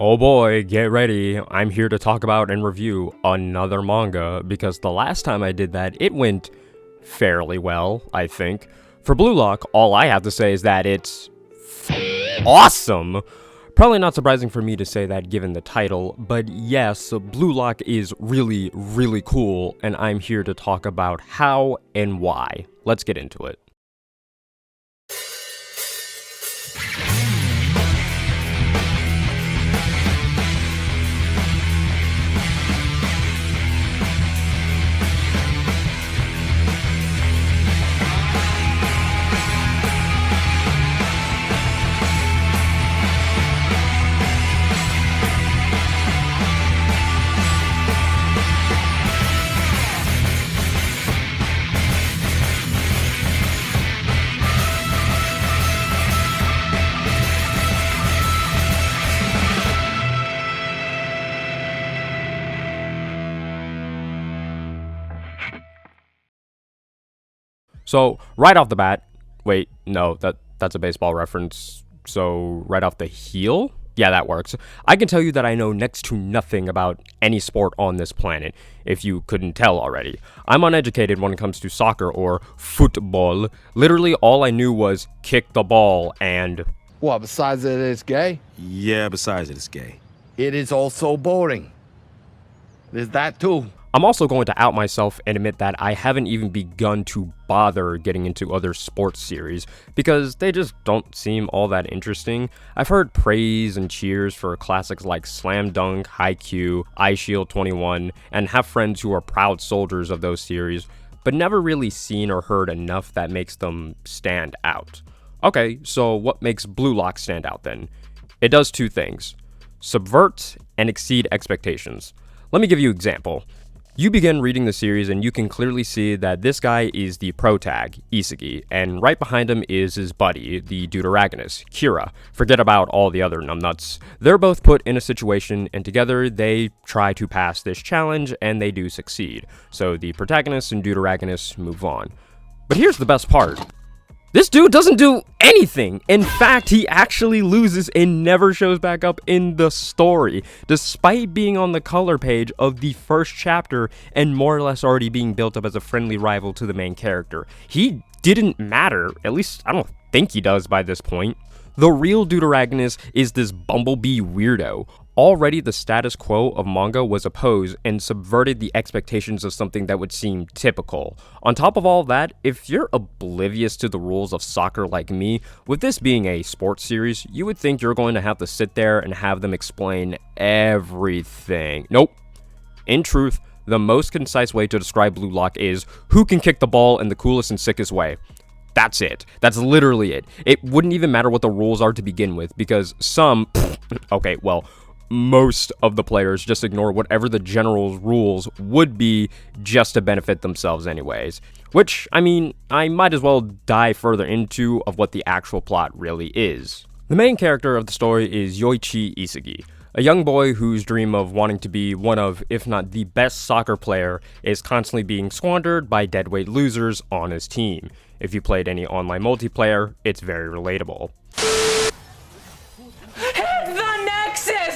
Oh boy, get ready. I'm here to talk about and review another manga because the last time I did that, it went fairly well, I think. For Blue Lock, all I have to say is that it's awesome. Probably not surprising for me to say that given the title, but yes, Blue Lock is really, really cool, and I'm here to talk about how and why. Let's get into it. So, right off the bat, wait, no, that's a baseball reference. So, right off the heel? Yeah, that works. I can tell you that I know next to nothing about any sport on this planet, if you couldn't tell already. I'm uneducated when it comes to soccer or football. Literally, all I knew was kick the ball and... What, besides that it's gay? Yeah, besides it's gay. It is also boring. There's that too. I'm also going to out myself and admit that I haven't even begun to bother getting into other sports series because they just don't seem all that interesting. I've heard praise and cheers for classics like Slam Dunk, Haikyuu, Eyeshield 21, and have friends who are proud soldiers of those series, but never really seen or heard enough that makes them stand out. Okay, so what makes Blue Lock stand out then? It does two things: subvert and exceed expectations. Let me give you an example. You begin reading the series and you can clearly see that this guy is the protag, Isagi, and right behind him is his buddy, the deuteragonist, Kira. Forget about all the other numbnuts. They're both put in a situation and together they try to pass this challenge and they do succeed. So the protagonist and deuteragonist move on. But here's the best part. This dude doesn't do anything. In fact, he actually loses and never shows back up in the story, despite being on the color page of the first chapter and more or less already being built up as a friendly rival to the main character. He didn't matter, at least I don't think he does by this point. The real deuteragonist is this bumblebee weirdo. Already the status quo of manga was opposed and subverted the expectations of something that would seem typical. On top of all that, if you're oblivious to the rules of soccer like me, with this being a sports series, you would think you're going to have to sit there and have them explain everything. Nope. In truth, the most concise way to describe Blue Lock is who can kick the ball in the coolest and sickest way. That's it. That's literally it. It wouldn't even matter what the rules are to begin with, because most of the players just ignore whatever the general rules would be just to benefit themselves anyways. Which, I mean, I might as well dive further into of what the actual plot really is. The main character of the story is Yoichi Isagi, a young boy whose dream of wanting to be one of, if not the best soccer player, is constantly being squandered by deadweight losers on his team. If you played any online multiplayer, it's very relatable.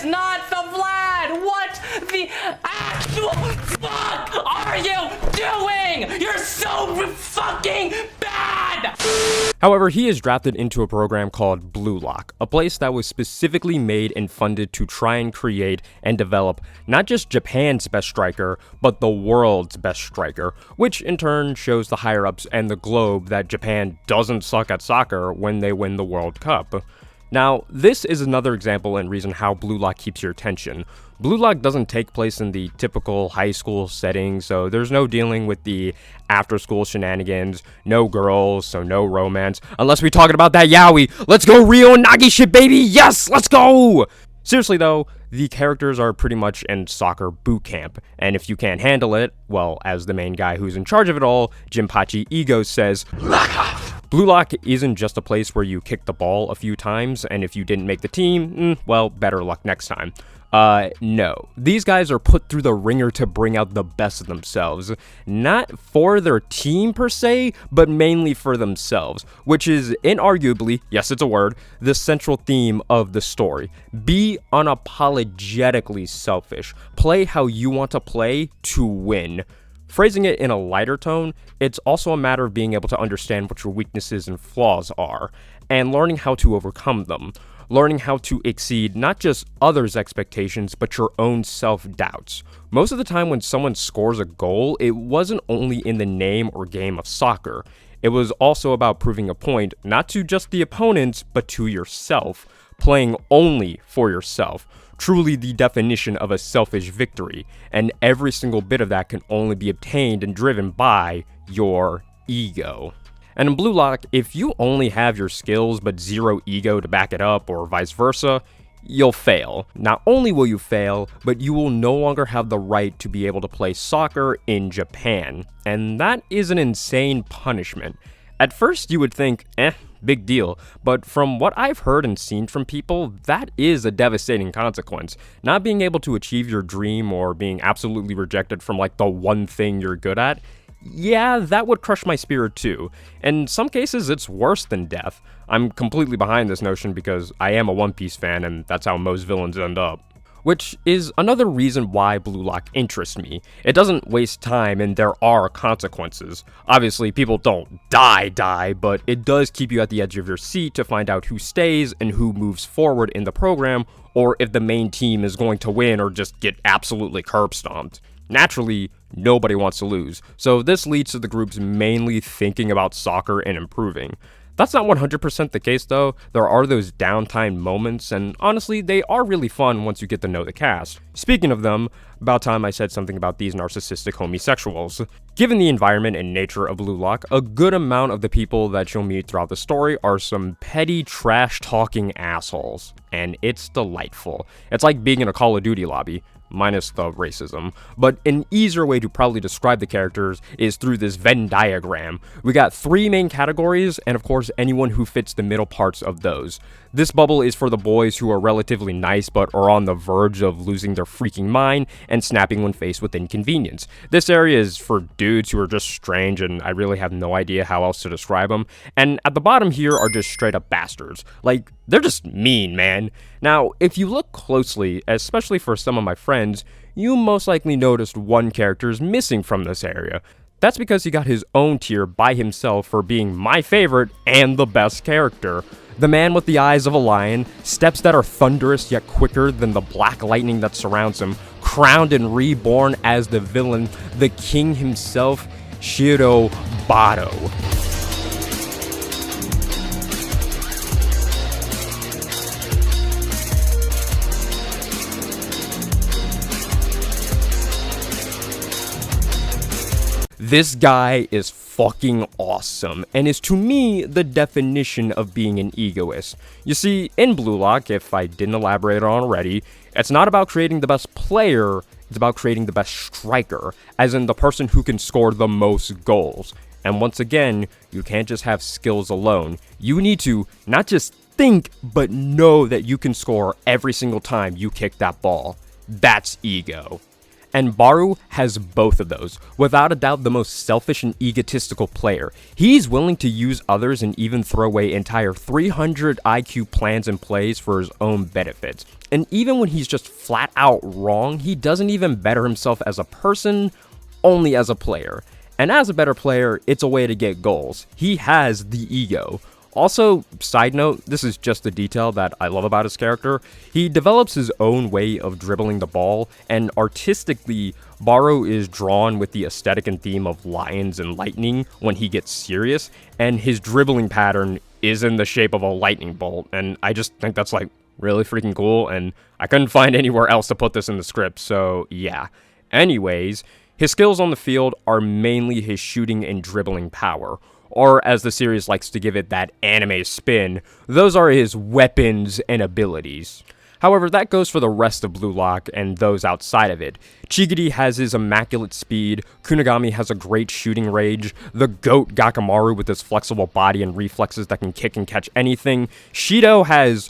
Not the Vlad! What the actual fuck are you doing? You're so fucking bad! However, he is drafted into a program called Blue Lock, a place that was specifically made and funded to try and create and develop not just Japan's best striker, but the world's best striker, which in turn shows the higher-ups and the globe that Japan doesn't suck at soccer when they win the World Cup. Now, this is another example and reason how Blue Lock keeps your attention. Blue Lock doesn't take place in the typical high school setting, so there's no dealing with the after-school shenanigans, no girls, so no romance, unless we're talking about that yaoi. Let's go Rio and Nagi shit, baby! Yes, let's go! Seriously though, the characters are pretty much in soccer boot camp, and if you can't handle it, well, as the main guy who's in charge of it all, Jinpachi Ego says, "Lock off!" Blue Lock isn't just a place where you kick the ball a few times, and if you didn't make the team, well, better luck next time. No. These guys are put through the ringer to bring out the best of themselves. Not for their team per se, but mainly for themselves, which is inarguably, yes, it's a word, the central theme of the story. Be unapologetically selfish. Play how you want to play to win. Phrasing it in a lighter tone, it's also a matter of being able to understand what your weaknesses and flaws are, and learning how to overcome them. Learning how to exceed not just others' expectations, but your own self-doubts. Most of the time when someone scores a goal, it wasn't only in the name or game of soccer. It was also about proving a point, not to just the opponents, but to yourself. Playing only for yourself. Truly the definition of a selfish victory, and every single bit of that can only be obtained and driven by your ego. And in Blue Lock, if you only have your skills but zero ego to back it up, or vice versa, you'll fail. Not only will you fail, but you will no longer have the right to be able to play soccer in Japan. And that is an insane punishment. At first you would think, big deal, but from what I've heard and seen from people, that is a devastating consequence. Not being able to achieve your dream or being absolutely rejected from like the one thing you're good at, yeah, that would crush my spirit too. In some cases, it's worse than death. I'm completely behind this notion because I am a One Piece fan and that's how most villains end up. Which is another reason why Blue Lock interests me. It doesn't waste time and there are consequences. Obviously, people don't die, but it does keep you at the edge of your seat to find out who stays and who moves forward in the program, or if the main team is going to win or just get absolutely curb stomped. Naturally, nobody wants to lose, so this leads to the groups mainly thinking about soccer and improving. That's not 100% the case though. There are those downtime moments, and honestly, they are really fun once you get to know the cast. Speaking of them, about time I said something about these narcissistic homosexuals. Given the environment and nature of Blue Lock, a good amount of the people that you'll meet throughout the story are some petty, trash-talking assholes, and it's delightful. It's like being in a Call of Duty lobby. Minus the racism. But an easier way to probably describe the characters is through this Venn diagram. We got 3 main categories, and of course anyone who fits the middle parts of those. This bubble is for the boys who are relatively nice but are on the verge of losing their freaking mind and snapping when faced with inconvenience. This area is for dudes who are just strange and I really have no idea how else to describe them. And at the bottom here are just straight up bastards. Like, they're just mean, man. Now, if you look closely, especially for some of my friends, you most likely noticed one character is missing from this area. That's because he got his own tier by himself for being my favorite and the best character. The man with the eyes of a lion, steps that are thunderous yet quicker than the black lightning that surrounds him, crowned and reborn as the villain, the king himself, Shiro Bado. This guy is fucking awesome, and is to me the definition of being an egoist. You see, in Blue Lock, if I didn't elaborate on already, it's not about creating the best player, it's about creating the best striker, as in the person who can score the most goals. And once again, you can't just have skills alone. You need to not just think, but know that you can score every single time you kick that ball. That's ego. And Baru has both of those. Without a doubt, the most selfish and egotistical player. He's willing to use others and even throw away entire 300 IQ plans and plays for his own benefits. And even when he's just flat out wrong, he doesn't even better himself as a person, only as a player. And as a better player, it's a way to get goals. He has the ego. Also, side note, this is just a detail that I love about his character. He develops his own way of dribbling the ball, and artistically, Baru is drawn with the aesthetic and theme of lions and lightning when he gets serious, and his dribbling pattern is in the shape of a lightning bolt, and I just think that's like really freaking cool, and I couldn't find anywhere else to put this in the script, so yeah. Anyways, his skills on the field are mainly his shooting and dribbling power. Or as the series likes to give it that anime spin, those are his weapons and abilities. However, that goes for the rest of Blue Lock and those outside of it. Chigiri has his immaculate speed, Kunigami has a great shooting range, the GOAT Gakamaru with his flexible body and reflexes that can kick and catch anything, Shido has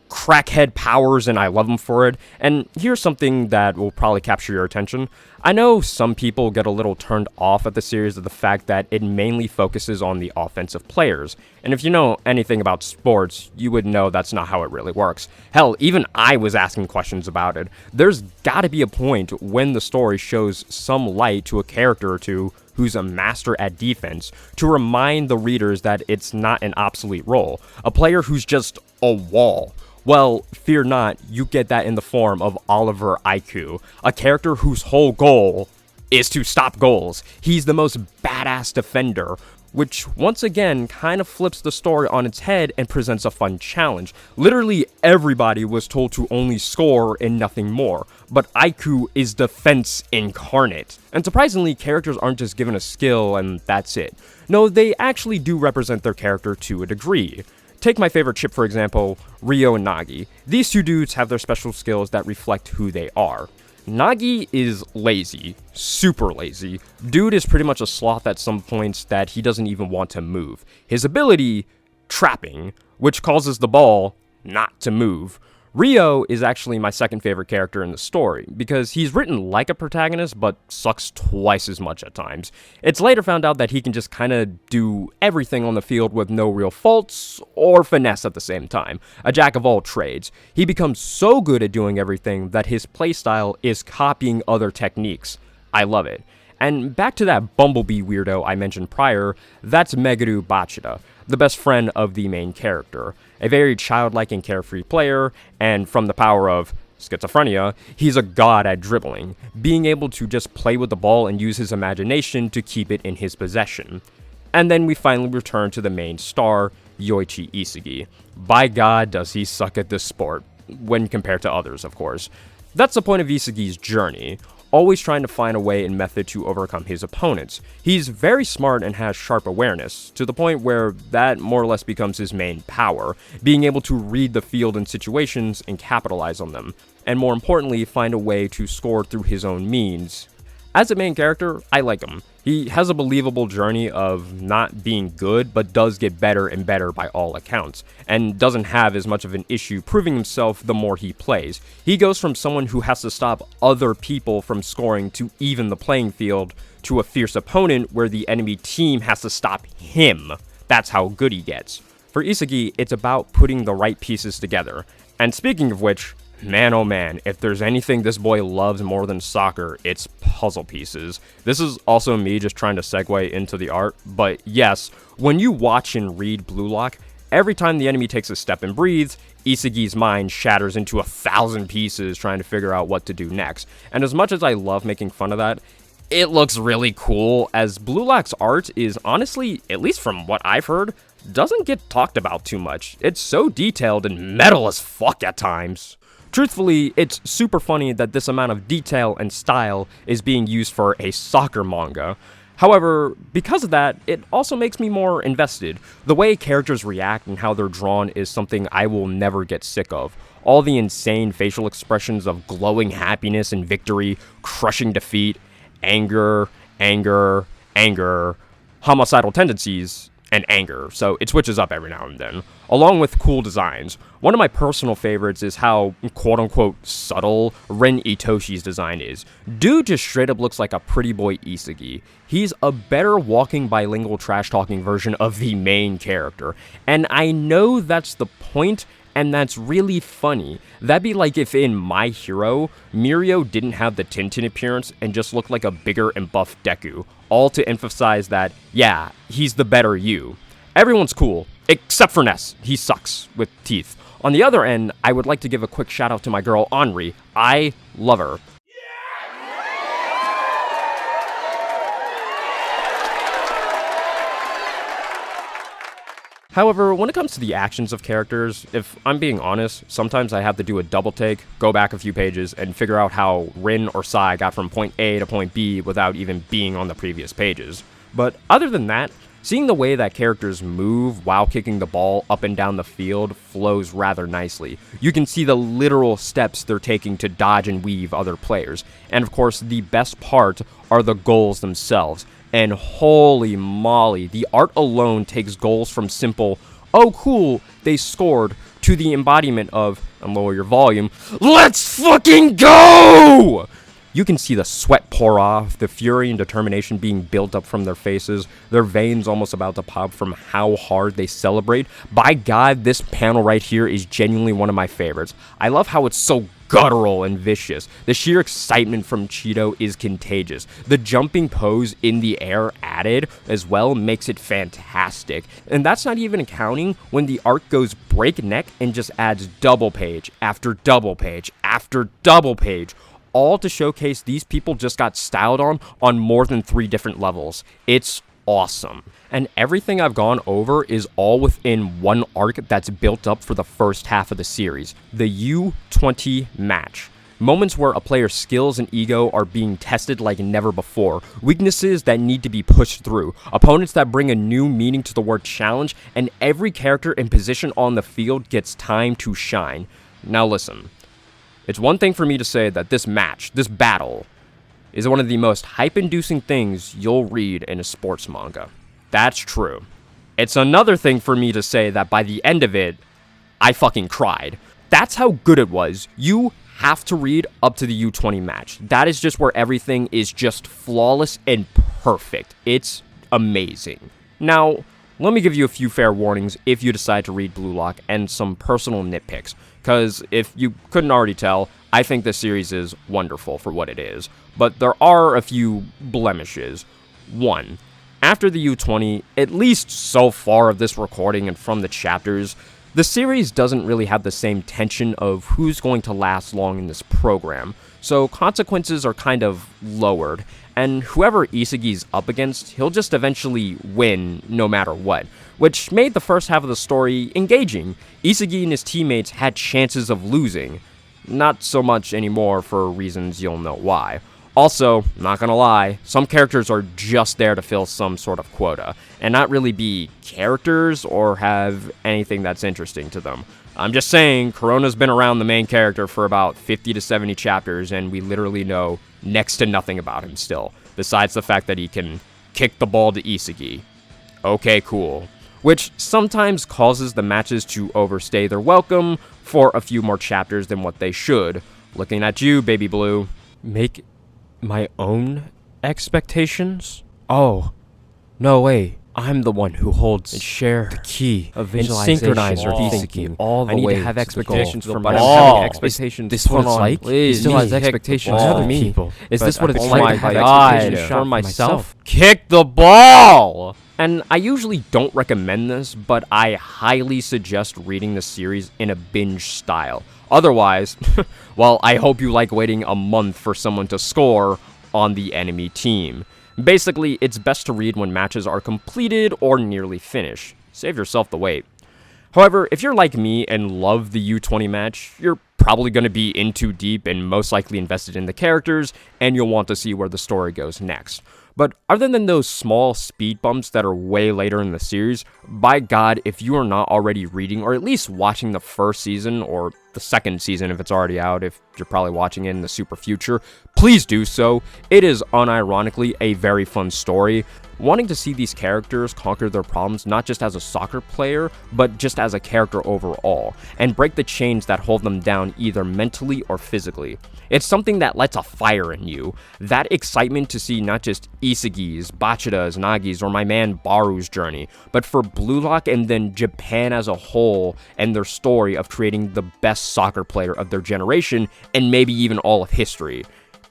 crackhead powers and I love him for it, and here's something that will probably capture your attention. I know some people get a little turned off at the series of the fact that it mainly focuses on the offensive players, and if you know anything about sports, you would know that's not how it really works. Hell, even I was asking questions about it. There's gotta be a point when the story shows some light to a character or two who's a master at defense to remind the readers that it's not an obsolete role, a player who's just a wall. Well, fear not, you get that in the form of Oliver Aiku, a character whose whole goal is to stop goals. He's the most badass defender, which once again kind of flips the story on its head and presents a fun challenge. Literally everybody was told to only score and nothing more, but Aiku is defense incarnate. And surprisingly, characters aren't just given a skill and that's it. No, they actually do represent their character to a degree. Take my favorite chip, for example, Ryo and Nagi. These two dudes have their special skills that reflect who they are. Nagi is lazy, super lazy. Dude is pretty much a sloth at some points that he doesn't even want to move. His ability, trapping, which causes the ball not to move. Ryo is actually my second favorite character in the story, because he's written like a protagonist, but sucks twice as much at times. It's later found out that he can just kinda do everything on the field with no real faults, or finesse at the same time. A jack of all trades. He becomes so good at doing everything that his playstyle is copying other techniques. I love it. And back to that Bumblebee weirdo I mentioned prior, that's Meguru Bachida, the best friend of the main character. A very childlike and carefree player, and from the power of schizophrenia, he's a god at dribbling, being able to just play with the ball and use his imagination to keep it in his possession. And then we finally return to the main star, Yoichi Isugi. By God, does he suck at this sport, when compared to others, of course. That's the point of Isugi's journey, always trying to find a way and method to overcome his opponents. He's very smart and has sharp awareness, to the point where that more or less becomes his main power, being able to read the field and situations and capitalize on them, and more importantly, find a way to score through his own means. As a main character, I like him. He has a believable journey of not being good, but does get better and better by all accounts, and doesn't have as much of an issue proving himself the more he plays. He goes from someone who has to stop other people from scoring to even the playing field, to a fierce opponent where the enemy team has to stop him. That's how good he gets. For Isugi, it's about putting the right pieces together. And speaking of which, man oh man, if there's anything this boy loves more than soccer, it's puzzle pieces. This is also me just trying to segue into the art, but yes, when you watch and read Blue Lock, every time the enemy takes a step and breathes, Isugi's mind shatters into 1,000 pieces trying to figure out what to do next. And as much as I love making fun of that, it looks really cool, as Blue Lock's art is honestly, at least from what I've heard, doesn't get talked about too much. It's so detailed and metal as fuck at times. Truthfully, it's super funny that this amount of detail and style is being used for a soccer manga. However, because of that, it also makes me more invested. The way characters react and how they're drawn is something I will never get sick of. All the insane facial expressions of glowing happiness and victory, crushing defeat, anger, homicidal tendencies, and anger, so it switches up every now and then, along with cool designs. One of my personal favorites is how quote-unquote subtle Ren Itoshi's design is. Dude just straight up looks like a pretty boy Isugi. He's a better walking bilingual trash-talking version of the main character, and I know that's the point, and that's really funny. That'd be like if in My Hero, Mirio didn't have the Tintin appearance and just looked like a bigger and buff Deku, all to emphasize that, yeah, he's the better you. Everyone's cool, except for Ness. He sucks with teeth. On the other end, I would like to give a quick shout out to my girl Henri. I love her. However, when it comes to the actions of characters, if I'm being honest, sometimes I have to do a double take, go back a few pages, and figure out how Rin or Sai got from point A to point B without even being on the previous pages. But other than that, Seeing the way that characters move while kicking the ball up and down the field flows rather nicely. You can see the literal steps they're taking to dodge and weave other players. And of course, the best part are the goals themselves. And holy moly, the art alone takes goals from simple, oh cool, they scored, to the embodiment of, and lower your volume, let's fucking go! You can see the sweat pour off, the fury and determination being built up from their faces, their veins almost about to pop from how hard they celebrate. By God, this panel right here is genuinely one of my favorites. I love how it's so guttural and vicious. The sheer excitement from Cheeto is contagious. The jumping pose in the air added as well makes it fantastic. And that's not even accounting when the art goes breakneck and just adds double page after double page after double page, all to showcase these people just got styled on more than 3 different levels. It's awesome. And everything I've gone over is all within one arc that's built up for the first half of the series, the U20 match. Moments where a player's skills and ego are being tested like never before, weaknesses that need to be pushed through, opponents that bring a new meaning to the word challenge, and every character and position on the field gets time to shine. Now listen. It's one thing for me to say that this match, this battle, is one of the most hype-inducing things you'll read in a sports manga. That's true. It's another thing for me to say that by the end of it, I fucking cried. That's how good it was. You have to read up to the U20 match. That is just where everything is just flawless and perfect. It's amazing. Now, let me give you a few fair warnings if you decide to read Blue Lock and some personal nitpicks. Because if you couldn't already tell, I think this series is wonderful for what it is. But there are a few blemishes. 1. After the U20, at least so far of this recording and from the chapters, the series doesn't really have the same tension of who's going to last long in this program. So consequences are kind of lowered. And whoever Isagi's up against, he'll just eventually win no matter what, which made the first half of the story engaging. Isagi and his teammates had chances of losing. Not so much anymore for reasons you'll know why. Also, not gonna lie, some characters are just there to fill some sort of quota, and not really be characters or have anything that's interesting to them. I'm just saying, Corona's been around the main character for about 50 to 70 chapters, and we literally know next to nothing about him still, besides the fact that he can kick the ball to Isagi. Okay, cool. Which sometimes causes the matches to overstay their welcome for a few more chapters than what they should. Looking at you, Baby Blue. Make my own expectations? Oh, no way. I'm the one who holds and share the key of visualization and synchronizer thinking all the way. I need to have expectations for myself. Expectations. This what it's like? He still has expectations for other people. Is this what it's like to have expectations for myself? Kick the ball! And I usually don't recommend this, but I highly suggest reading the series in a binge style. Otherwise, well, I hope you like waiting a month for someone to score on the enemy team. Basically, it's best to read when matches are completed or nearly finished. Save yourself the wait. However, if you're like me and love the U20 match, you're probably going to be in too deep and most likely invested in the characters, and you'll want to see where the story goes next. But other than those small speed bumps that are way later in the series, by God, if you are not already reading or at least watching the first season or the second season if it's already out, if you're probably watching it in the super future, please do so. It is unironically a very fun story. Wanting to see these characters conquer their problems not just as a soccer player, but just as a character overall, and break the chains that hold them down either mentally or physically. It's something that lights a fire in you. That excitement to see not just Isagi's, Bachida's, Nagi's, or my man Baru's journey, but for Blue Lock and then Japan as a whole and their story of creating the best soccer player of their generation and maybe even all of history.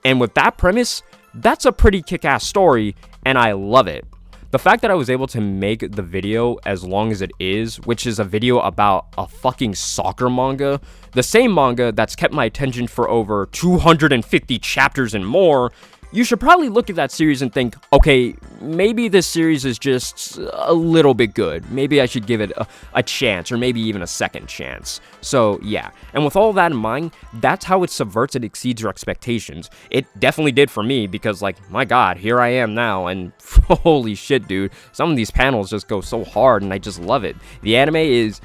And with that premise, that's a pretty kick-ass story, and I love it. The fact that I was able to make the video as long as it is, which is a video about a fucking soccer manga, the same manga that's kept my attention for over 250 chapters and more, you should probably look at that series and think, okay, maybe this series is just a little bit good. Maybe I should give it a chance, or maybe even a second chance. So yeah, and with all that in mind, that's how it subverts and exceeds your expectations. It definitely did for me, because like, my god, here I am now, and holy shit, dude, some of these panels just go so hard, and I just love it. The anime is...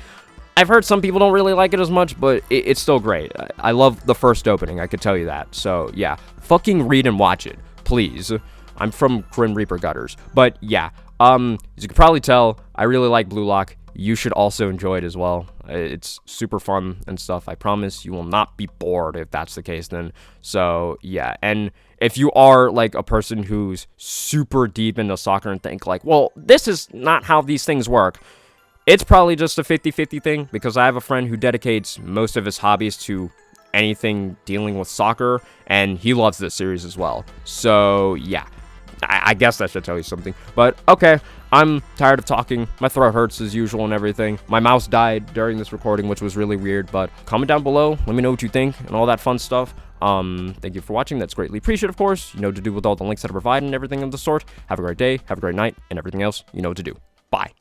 I've heard some people don't really like it as much, but it's still great. I love the first opening, I could tell you that. So yeah, fucking read and watch it, please. I'm from Grim Reaper gutters. But yeah, as you can probably tell, I really like Blue Lock. You should also enjoy it as well. It's super fun and stuff. I promise you will not be bored if that's the case then. So yeah, and if you are like a person who's super deep into soccer and think like, well, this is not how these things work, it's probably just a 50-50 thing, because I have a friend who dedicates most of his hobbies to anything dealing with soccer, and he loves this series as well. So yeah, I guess that should tell you something. But okay, I'm tired of talking. My throat hurts as usual and everything. My mouse died during this recording, which was really weird. But comment down below, let me know what you think and all that fun stuff. Thank you for watching. That's greatly appreciated, of course. You know what to do with all the links that I provide and everything of the sort. Have a great day, have a great night, and everything else, you know what to do. Bye.